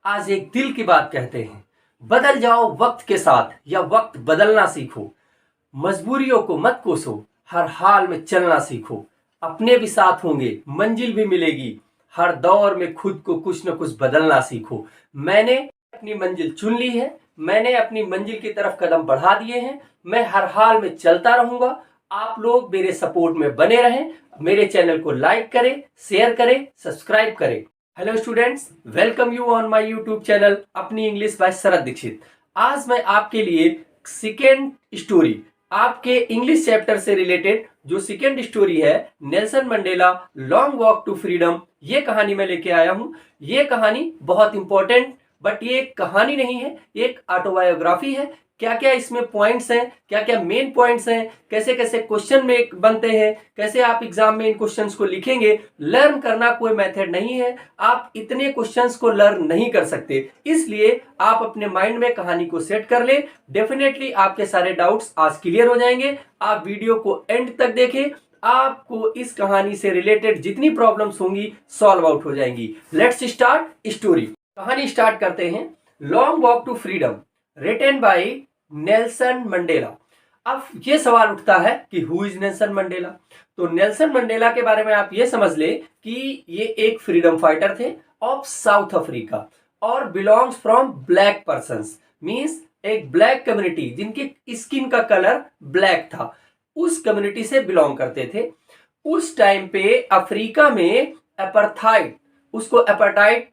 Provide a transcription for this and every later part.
आज एक दिल की बात कहते हैं, बदल जाओ वक्त के साथ या वक्त बदलना सीखो। मजबूरियों को मत कोसो, हर हाल में चलना सीखो। अपने भी साथ होंगे, मंजिल भी मिलेगी। हर दौर में खुद को कुछ न कुछ बदलना सीखो। मैंने अपनी मंजिल चुन ली है, मैंने अपनी मंजिल की तरफ कदम बढ़ा दिए हैं। मैं हर हाल में चलता रहूंगा। आप लोग मेरे सपोर्ट में बने रहें। मेरे चैनल को लाइक करें, शेयर करें, सब्सक्राइब करें। Hello students, welcome you on my YouTube channel अपनी इंग्लिश बाय शरद दीक्षित। आज मैं आपके लिए सेकेंड स्टोरी, आपके इंग्लिश चैप्टर से रिलेटेड जो सेकेंड स्टोरी है, Nelson Mandela long walk to freedom, ये कहानी मैं लेके आया हूं। ये कहानी बहुत इंपॉर्टेंट, बट ये कहानी नहीं है, एक ऑटोबायोग्राफी है। क्या क्या इसमें पॉइंट्स हैं, क्या क्या मेन पॉइंट्स हैं, कैसे कैसे क्वेश्चन में बनते हैं, कैसे आप एग्जाम में इन क्वेश्चंस को लिखेंगे। लर्न करना कोई मेथड नहीं है, आप इतने क्वेश्चंस को लर्न नहीं कर सकते। इसलिए आप अपने माइंड में कहानी को सेट कर ले। डेफिनेटली आपके सारे डाउट्स आज क्लियर हो जाएंगे। आप वीडियो को एंड तक देखें, आपको इस कहानी से रिलेटेड जितनी प्रॉब्लम्स होंगी सॉल्व आउट हो जाएंगी। Let's start story. कहानी स्टार्ट करते हैं। Long walk to freedom, written by Nelson Mandela. अब ये सवाल उठता है कि हु इज नेल्सन मंडेला। तो नेल्सन मंडेला के बारे में आप ये समझ ले कि ये एक फ्रीडम फाइटर थे ऑफ साउथ अफ्रीका और belongs from black persons, means एक ब्लैक कम्युनिटी जिनकी स्किन का कलर ब्लैक था, उस कम्युनिटी से बिलोंग करते थे। उस टाइम पे अफ्रीका में अपार्थाइड, उसको अपार्थाइड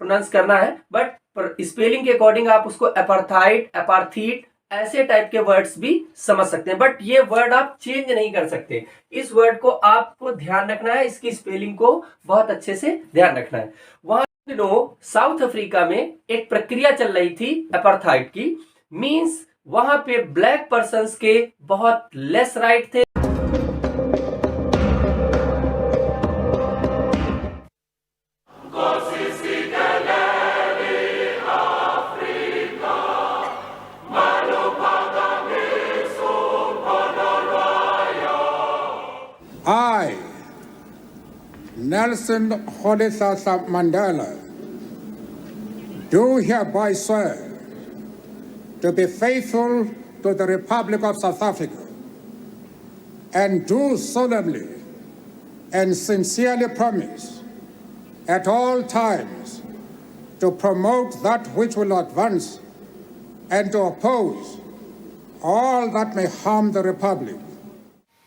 प्रोनाउंस करना है, बट स्पेलिंग के अकॉर्डिंग आप उसको अपार्थाइड, अपार्थीड ऐसे टाइप के वर्ड्स भी समझ सकते हैं, बट ये वर्ड आप चेंज नहीं कर सकते। इस वर्ड को आपको ध्यान रखना है, इसकी स्पेलिंग को बहुत अच्छे से ध्यान रखना है। वहां दिनों साउथ अफ्रीका में एक प्रक्रिया चल रही थी अपार्थाइड की, मींस वहां पे ब्लैक पर्सन्स के बहुत लेस राइट थे। I, Nelson Rolihlahla Mandela, do hereby swear to be faithful to the Republic of South Africa and do solemnly and sincerely promise at all times to promote that which will advance and to oppose all that may harm the Republic.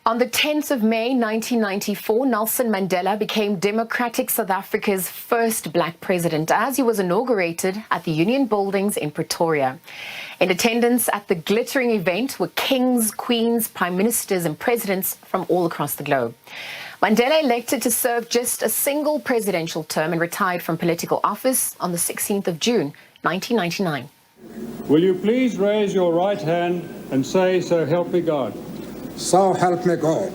On the 10th of May 1994, Nelson Mandela became Democratic South Africa's first black president as he was inaugurated at the Union Buildings in Pretoria. In attendance at the glittering event were kings, queens, prime ministers and presidents from all across the globe. Mandela elected to serve just a single presidential term and retired from political office on the 16th of June 1999. Will you please raise your right hand and say, "So help me God"? So help me God.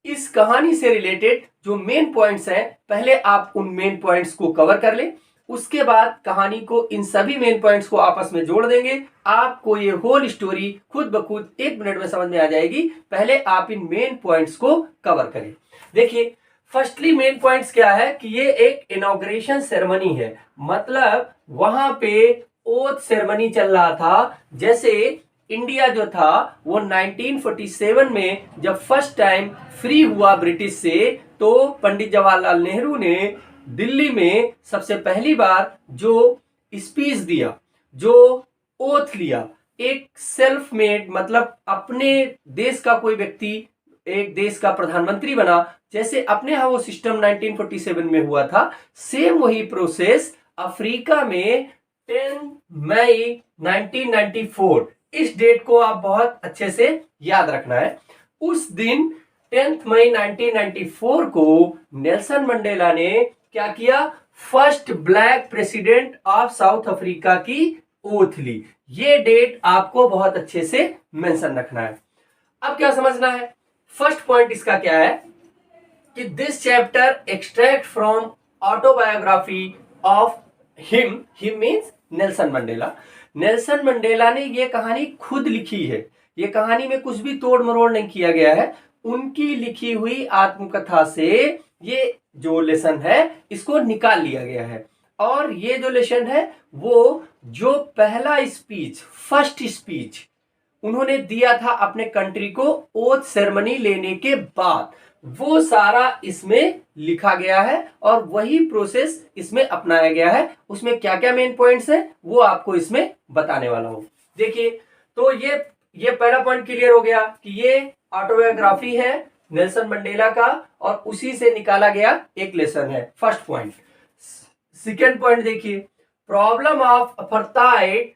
इस कहानी से related जो main points हैं, पहले आप उन main points को cover कर ले, उसके बाद कहानी को इन सभी मेन पॉइंट्स को आपस में जोड़ देंगे। आपको ये होल स्टोरी खुद ब खुद 1 मिनट में समझ में आ जाएगी। पहले आप इन मेन पॉइंट्स को कवर करें। देखिए, फर्स्टली मेन पॉइंट्स क्या है कि ये एक इनॉग्रेशन सेरेमनी है, मतलब वहां पे ओथ सेरेमनी चल रहा था। जैसे इंडिया जो था वो 1947 में जब फर्स्ट टाइम फ्री हुआ ब्रिटिश से, तो पंडित जवाहरलाल नेहरू ने दिल्ली में सबसे पहली बार जो स्पीच दिया, जो ओथ लिया, एक सेल्फ मेड, मतलब अपने देश का कोई व्यक्ति एक देश का प्रधानमंत्री बना, जैसे अपने यहाँ वो सिस्टम 1947 में हुआ था, सेम वही प्रोसेस अफ्रीका में 10 मई 1994, इस डेट को आप बहुत अच्छे से याद रखना है। उस दिन 10 मई 1994 को नेल्सन मंडेला ने क्या किया, first black president of South Africa की ओथ ली। ये डेट आपको बहुत अच्छे से मेंशन रखना है। अब क्या समझना है, फर्स्ट पॉइंट इसका क्या है कि this chapter extract from autobiography of him means Nelson Mandela. Nelson Mandela ने ये कहानी खुद लिखी है। ये कहानी में कुछ भी तोड़ मरोड़ नहीं किया गया है, उनकी लिखी हुई आत्मकथा से ये जो लेसन है इसको निकाल लिया गया है। और ये जो लेसन है वो जो पहला स्पीच, फर्स्ट स्पीच उन्होंने दिया था अपने कंट्री को ओथ सेरेमनी लेने के बाद, वो सारा इसमें लिखा गया है और वही प्रोसेस इसमें अपनाया गया है। उसमें क्या क्या मेन पॉइंट्स है वो आपको इसमें बताने वाला हूं। देखिए, तो ये पहला पॉइंट क्लियर हो गया कि ये ऑटोबायोग्राफी है नेल्सन मंडेला का और उसी से निकाला गया एक लेसन है, फर्स्ट पॉइंट। सेकेंड पॉइंट देखिए, problem of apartheid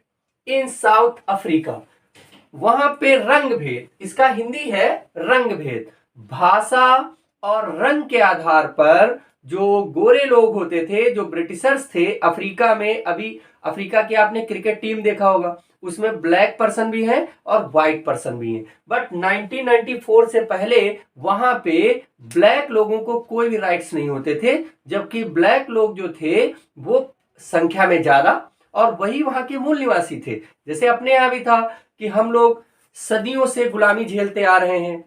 in south Africa. वहां पे रंग भेद, इसका हिंदी है रंग भेद, भाषा और रंग के आधार पर जो गोरे लोग होते थे, जो ब्रिटिशर्स थे अफ्रीका में, अभी अफ्रीका की आपने क्रिकेट टीम देखा होगा, उसमें ब्लैक पर्सन भी है और व्हाइट पर्सन भी है। बट 1994 से पहले वहां पे ब्लैक लोगों को कोई भी राइट्स नहीं होते थे, जबकि ब्लैक लोग जो थे वो संख्या में ज्यादा और वही वहां के मूल निवासी थे। जैसे अपने यहां भी था कि हम लोग सदियों से गुलामी झेलते आ रहे हैं।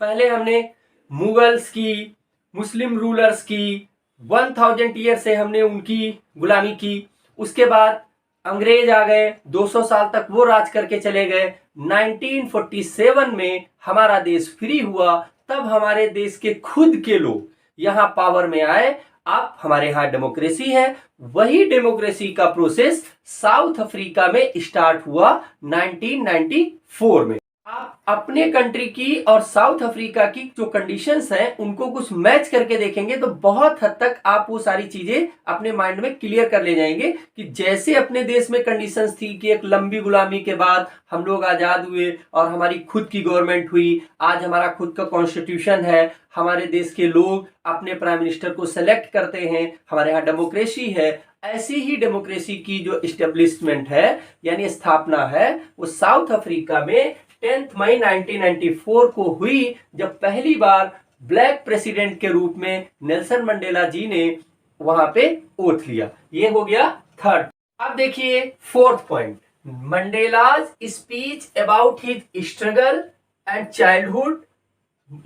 पहले हमने मुगल्स की, मुस्लिम रूलर्स की 1000 ईयर से हमने उनकी गुलामी की। उसके बाद अंग्रेज आ गए, 200 साल तक वो राज करके चले गए। 1947 में हमारा देश फ्री हुआ, तब हमारे देश के खुद के लोग यहाँ पावर में आए। अब हमारे यहाँ डेमोक्रेसी है। वही डेमोक्रेसी का प्रोसेस साउथ अफ्रीका में स्टार्ट हुआ 1994 में। आप अपने कंट्री की और साउथ अफ्रीका की जो कंडीशंस हैं उनको कुछ मैच करके देखेंगे तो बहुत हद तक आप वो सारी चीजें अपने माइंड में क्लियर कर ले जाएंगे कि जैसे अपने देश में कंडीशंस थी कि एक लंबी गुलामी के बाद हम लोग आजाद हुए और हमारी खुद की गवर्नमेंट हुई, आज हमारा खुद का कॉन्स्टिट्यूशन है, हमारे देश के लोग अपने प्राइम मिनिस्टर को सेलेक्ट करते हैं, हमारे यहाँ डेमोक्रेसी है। ऐसी ही डेमोक्रेसी की जो एस्टेब्लिशमेंट है यानी स्थापना है वो साउथ अफ्रीका में 10 मई 1994 को हुई, जब पहली बार ब्लैक प्रेसिडेंट के रूप में नेल्सन मंडेला जी ने वहां पे ओथ लिया। ये हो गया थर्ड। अब देखिए fourth point, Mandela's speech about his struggle and childhood.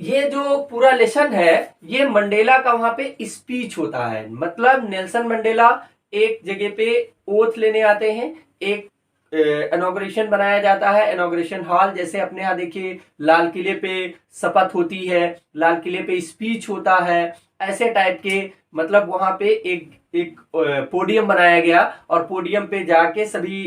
ये जो पूरा लेसन है ये मंडेला का वहां पे स्पीच होता है। मतलब नेल्सन मंडेला एक जगह पे ओथ लेने आते हैं, एक इनॉग्रेशन बनाया जाता है, इनॉग्रेशन हॉल, जैसे अपने यहाँ देखिए लाल किले पे शपथ होती है, लाल किले पे स्पीच होता है, ऐसे टाइप के। मतलब वहां पे एक पोडियम बनाया गया और पोडियम पे जाके सभी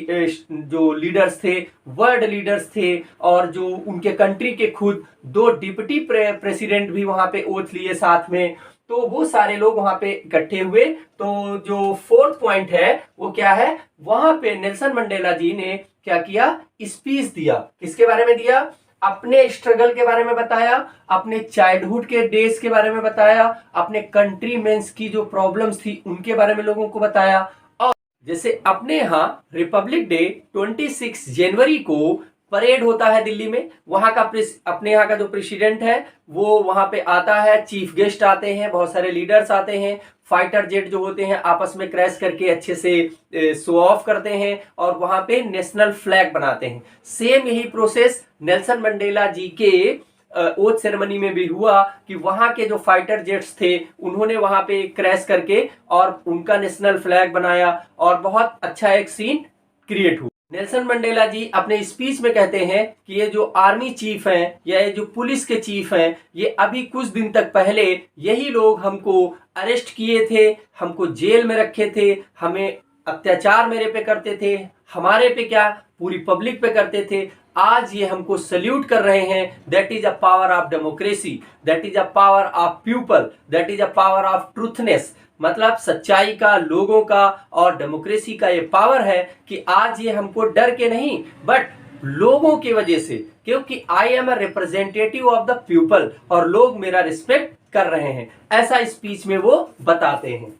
जो लीडर्स थे, वर्ल्ड लीडर्स थे और जो उनके कंट्री के खुद 2 डिप्टी प्रेसिडेंट भी वहां पे ओथ लिए साथ में, तो वो सारे लोग वहां पे इकट्ठे हुए। तो जो फोर्थ पॉइंट है वो क्या है, वहां पे नेल्सन मंडेला जी ने क्या किया, स्पीच दिया। किसके बारे में दिया, अपने स्ट्रगल के बारे में बताया, अपने चाइल्डहुड के डेज के बारे में बताया, अपने कंट्री मेंस की जो प्रॉब्लम्स थी उनके बारे में लोगों को बताया। और जैसे अपने यहाँ रिपब्लिक डे 26 जनवरी को परेड होता है दिल्ली में, वहां का अपने यहाँ का जो प्रेसिडेंट है वो वहां पे आता है, चीफ गेस्ट आते हैं, बहुत सारे लीडर्स आते हैं, फाइटर जेट जो होते हैं आपस में क्रैश करके अच्छे से शो ऑफ करते हैं और वहां पे नेशनल फ्लैग बनाते हैं। सेम यही प्रोसेस नेल्सन मंडेला जी के ओथ सेरेमनी में भी हुआ कि वहां के जो फाइटर जेट्स थे उन्होंने वहां पे क्रैश करके और उनका नेशनल फ्लैग बनाया और बहुत अच्छा एक सीन क्रिएट हुआ। नेल्सन मंडेला जी अपने स्पीच में कहते हैं कि ये जो आर्मी चीफ हैं या ये जो पुलिस के चीफ हैं, ये अभी कुछ दिन तक पहले यही लोग हमको अरेस्ट किए थे, हमको जेल में रखे थे, हमें अत्याचार मेरे पे करते थे, हमारे पे क्या पूरी पब्लिक पे करते थे। आज ये हमको सल्यूट कर रहे हैं। That is a power of democracy, that is a power of people, that is a power of truthness. मतलब सच्चाई का, लोगों का और डेमोक्रेसी का ये पावर है कि आज ये हमको डर के नहीं बट लोगों की वजह से, क्योंकि I am a representative of the people और लोग मेरा रिस्पेक्ट कर रहे हैं, ऐसा स्पीच में वो बताते हैं।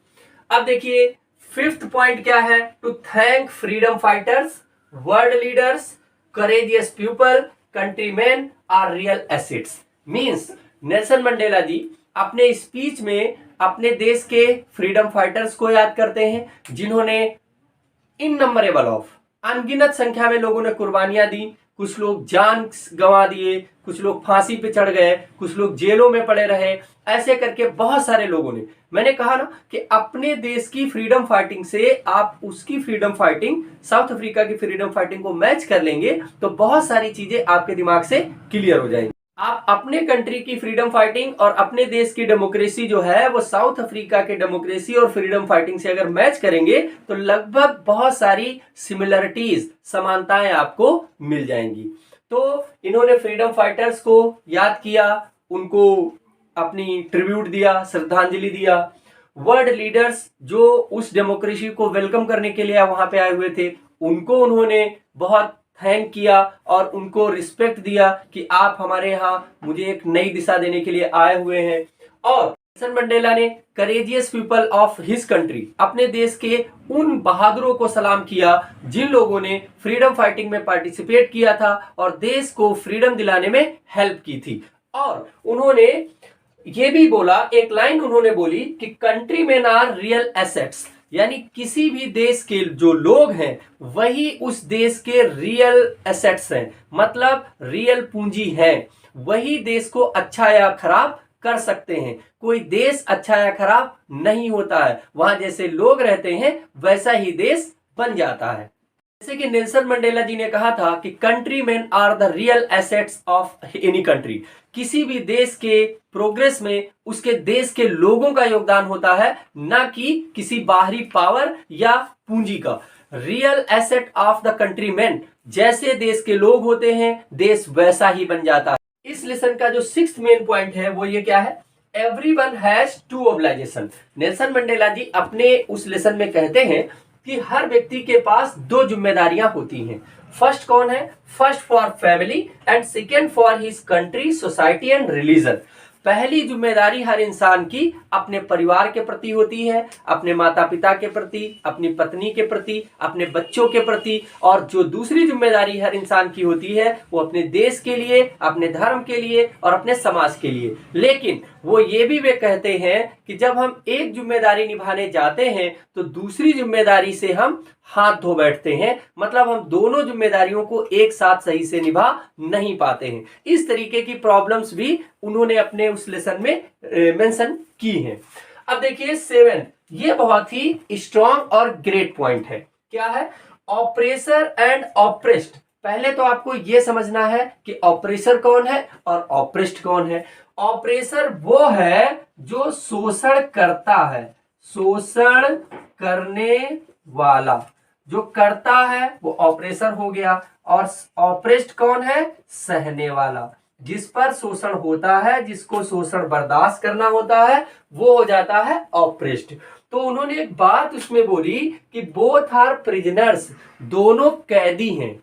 अब देखिए फिफ्थ पॉइंट क्या है, to thank freedom fighters, world leaders, courageous people, countryman are real assets. Means Nelson Mandela ji अपने स्पीच में अपने देश के फ्रीडम फाइटर्स को याद करते हैं जिन्होंने इननंबरेबल ऑफ, अनगिनत संख्या में लोगों ने कुर्बानियां दी कुछ लोग जान गंवा दिए, कुछ लोग फांसी पे चढ़ गए, कुछ लोग जेलों में पड़े रहे, ऐसे करके बहुत सारे लोगों ने। मैंने कहा ना कि अपने देश की फ्रीडम फाइटिंग से आप उसकी फ्रीडम फाइटिंग, साउथ अफ्रीका की फ्रीडम फाइटिंग को मैच कर लेंगे तो बहुत सारी चीजें आपके दिमाग से क्लियर हो जाएंगी। आप अपने कंट्री की फ्रीडम फाइटिंग और अपने देश की डेमोक्रेसी जो है वो साउथ अफ्रीका के डेमोक्रेसी और फ्रीडम फाइटिंग से अगर मैच करेंगे तो लगभग बहुत सारी सिमिलरिटीज, समानताएं आपको मिल जाएंगी। तो इन्होंने फ्रीडम फाइटर्स को याद किया, उनको अपनी ट्रिब्यूट दिया, श्रद्धांजलि दिया। वर्ल्ड लीडर्स जो उस डेमोक्रेसी को वेलकम करने के लिए वहां पे आए हुए थे, उनको उन्होंने बहुत थैंक किया और उनको रिस्पेक्ट दिया कि आप हमारे यहाँ मुझे एक नई दिशा देने के लिए आए हुए हैं। और नेल्सन मंडेला ने courageous people of his country, अपने देश के उन बहादुरों को सलाम किया जिन लोगों ने फ्रीडम फाइटिंग में पार्टिसिपेट किया था और देश को फ्रीडम दिलाने में हेल्प की थी। और उन्होंने ये भी बोला, एक लाइन उन्होंने बोली कि country man are real assets, यानी किसी भी देश के जो लोग हैं वही उस देश के रियल एसेट्स हैं, मतलब रियल पूंजी है, वही देश को अच्छा या खराब कर सकते हैं। कोई देश अच्छा या खराब नहीं होता है, वहां जैसे लोग रहते हैं वैसा ही देश बन जाता है। जैसे कि नेल्सन मंडेला जी ने कहा था कि country man are the real assets of any country, किसी भी देश के प्रोग्रेस में उसके देश के लोगों का योगदान होता है, ना कि किसी बाहरी पावर या पूंजी का। Real asset of the country man, जैसे देश के लोग होते हैं देश वैसा ही बन जाता है। इस लेसन का जो 6th मेन पॉइंट है वो ये क्या है, everyone has to obligation. Nelson Mandela ji अपने उस लेसन में कहते हैं कि हर व्यक्ति के पास 2 जिम्मेदारियां होती हैं। फर्स्ट कौन है, first for family and second for his country, society and religion. पहली जिम्मेदारी हर इंसान की अपने परिवार के प्रति होती है, अपने माता पिता के प्रति, अपनी पत्नी के प्रति, अपने बच्चों के प्रति। और जो दूसरी जिम्मेदारी हर इंसान की होती है वो अपने देश के लिए, अपने धर्म के लिए और अपने समाज के लिए। लेकिन वो ये भी वे कहते हैं कि जब हम एक जिम्मेदारी निभाने जाते हैं तो दूसरी जिम्मेदारी से हम हाथ धो बैठते हैं, मतलब हम दोनों जिम्मेदारियों को एक साथ सही से निभा नहीं पाते हैं। इस तरीके की प्रॉब्लम्स भी उन्होंने अपने उस लेसन में मेंशन की हैं। अब देखिए 7, ये बहुत ही स्ट्रॉन्ग और ग्रेट पॉइंट है। क्या है, ऑपरेसर एंड ऑप्रेस्ड। पहले तो आपको यह समझना है कि ऑपरेसर कौन है और ऑप्रेस्ड कौन है। ऑपरेसर वो है जो शोषण करता है, शोषण करने वाला जो करता है वो ऑपरेसर हो गया। और ऑपरेस्ड कौन है, सहने वाला, जिस पर शोषण होता है, जिसको शोषण बर्दाश्त करना होता है, वो हो जाता है ऑपरेस्ड। तो उन्होंने एक बात उसमें बोली कि बोथ आर प्रिजनर्स, दोनों कैदी हैं।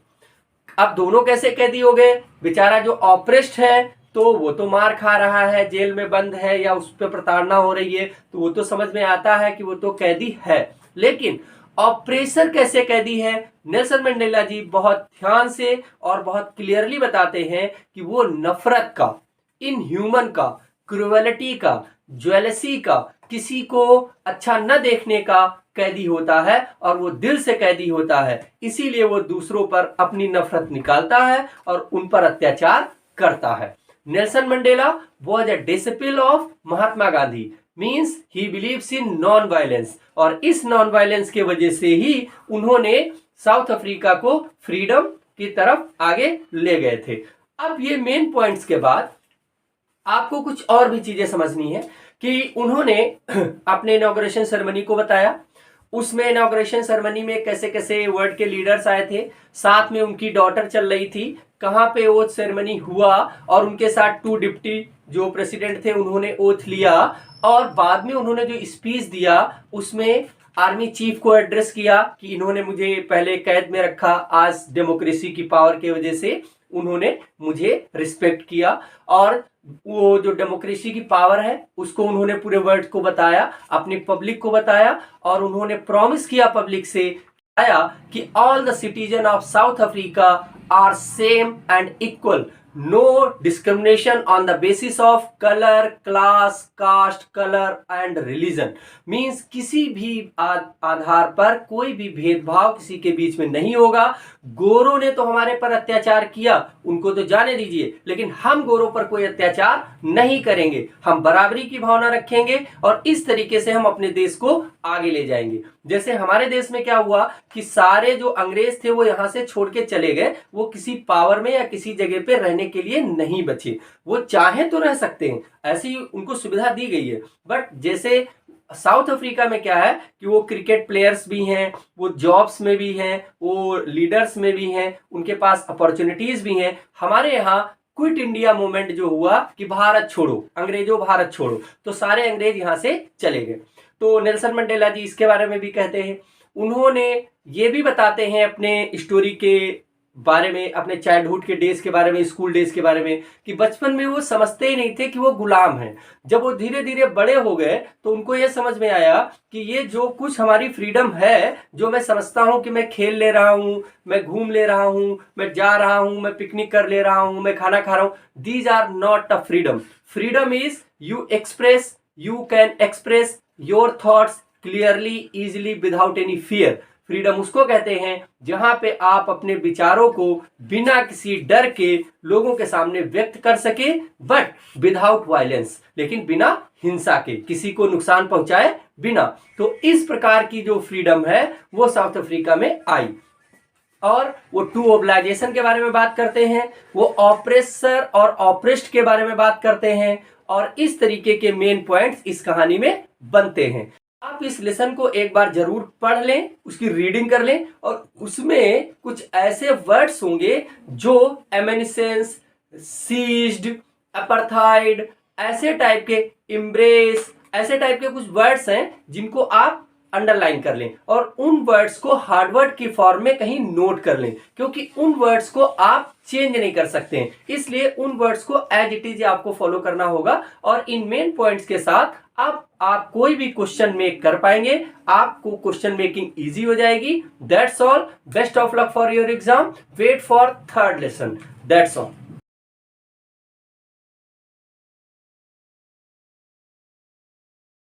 अब दोनों कैसे कैदी हो गए, बेचारा जो ऑपरेस्ड है तो वो तो मार खा रहा है, जेल में बंद है या उस पर प्रताड़ना हो रही है, तो वो तो समझ में आता है कि वो तो कैदी है। लेकिन ऑपरेसर कैसे कैदी है, नेल्सन मंडेला जी बहुत ध्यान से और बहुत क्लियरली बताते हैं कि वो नफरत का, इनह्यूमन का, क्रूएलिटी का, ज्वेलसी का, किसी को अच्छा न देखने का कैदी होता है और वो दिल से कैदी होता है। इसीलिए वो दूसरों पर अपनी नफरत निकालता है और उन पर अत्याचार करता है। Nelson Mandela was a disciple of Mahatma Gandhi, means he believes in non violence, और इस नॉन वायलेंस के वजह से ही उन्होंने साउथ अफ्रीका को फ्रीडम की तरफ आगे ले गए थे। अब ये मेन पॉइंट्स के बाद आपको कुछ और भी चीजें समझनी है कि उन्होंने अपने इनॉग्रेशन सेरेमनी को बताया, उसमें इनॉग्रेशन सेरेमनी में कैसे कैसे वर्ल्ड के लीडर्स आए थे, साथ में उनकी डॉटर चल रही थी, कहां पे ओथ सेरेमनी हुआ और उनके साथ 2 डिप्टी जो प्रेसिडेंट थे उन्होंने ओथ लिया, और बाद में उन्होंने जो स्पीच दिया उसमें आर्मी चीफ को एड्रेस किया कि इन्होंने मुझे पहले कैद में रखा, आज डेमोक्रेसी की पावर की वजह से उन्होंने मुझे रिस्पेक्ट किया, और वो जो डेमोक्रेसी की पावर है उसको उन्होंने पूरे वर्ल्ड को बताया, अपनी पब्लिक को बताया, और उन्होंने प्रॉमिस किया पब्लिक से आया कि all the citizen of South Africa are same and equal, no discrimination on the basis of colour, class, caste, colour and religion. Means किसी भी आधार पर कोई भी भेदभाव किसी के बीच में नहीं होगा। गोरों ने तो हमारे पर अत्याचार किया, उनको तो जाने दीजिए, लेकिन हम गोरों पर कोई अत्याचार नहीं करेंगे। हम बराबरी की भावना रखेंगे और इस तरीके से हम अपने देश को आगे ले जाएंगे। जैसे हमारे देश में क्या हुआ कि सारे जो अंग्रेज थे वो यहां से छोड़ के चले गए, वो किसी पावर में या किसी जगह पे रहने के लिए नहीं बचे। वो चाहे तो रह सकते हैं, ऐसी उनको सुविधा दी गई है। बट जैसे साउथ अफ्रीका में क्या है कि वो क्रिकेट प्लेयर्स भी हैं, वो जॉब्स में भी हैं, वो लीडर्स में भी हैं, उनके पास अपॉर्चुनिटीज भी हैं। हमारे यहाँ क्विट इंडिया मूवमेंट जो हुआ कि भारत छोड़ो, अंग्रेजों भारत छोड़ो, तो सारे अंग्रेज यहां से चले गए। तो नेल्सन मंडेला जी इसके बारे में भी कहते हैं। उन्होंने ये भी बताते हैं अपने स्टोरी के बारे में, अपने चाइल्डहुड के डेज के बारे में, स्कूल डेज के बारे में, कि बचपन में वो समझते ही नहीं थे कि वो गुलाम हैं। जब वो धीरे धीरे बड़े हो गए तो उनको ये समझ में आया कि ये जो कुछ हमारी फ्रीडम है, जो मैं समझता हूँ कि मैं खेल ले रहा हूँ, मैं घूम ले रहा हूँ, मैं जा रहा हूँ, मैं पिकनिक कर ले रहा हूँ, मैं खाना खा रहा हूँ, these are not a freedom. Freedom is you express, you can express your thoughts clearly, easily, without any fear. Freedom उसको कहते हैं जहां पे आप अपने विचारों को बिना किसी डर के लोगों के सामने व्यक्त कर सके, बट विदाउट वायलेंस, लेकिन बिना हिंसा के, किसी को नुकसान पहुंचाए बिना। तो इस प्रकार की जो फ्रीडम है वो साउथ अफ्रीका में आई। और वो टू ओबलाइजेशन के बारे में बात करते हैं, वो ऑपरेसर और ऑपरेस्ड के बारे में बात करते हैं, और इस तरीके के मेन पॉइंट्स इस कहानी में बनते हैं। आप इस लेसन को एक बार जरूर पढ़ लें, उसकी रीडिंग कर लें, और उसमें कुछ ऐसे वर्ड्स होंगे जो एमेनिसेंस, सीज्ड, अपार्थाइड, ऐसे टाइप के, इम्ब्रेस, ऐसे टाइप के कुछ वर्ड्स हैं जिनको आप अंडरलाइन कर लें, और उन वर्ड्स को हार्डवर्ड की फॉर्म में कहीं नोट कर लें, क्योंकि उन वर्ड्स को आप चेंज नहीं कर सकते हैं। इसलिए उन वर्ड्स को एज इट इज आपको फॉलो करना होगा, और इन मेन पॉइंट्स के साथ आप कोई भी क्वेश्चन मेक कर पाएंगे, आपको क्वेश्चन मेकिंग इजी हो जाएगी। That's all, best of luck for your exam, wait for third lesson, that's all.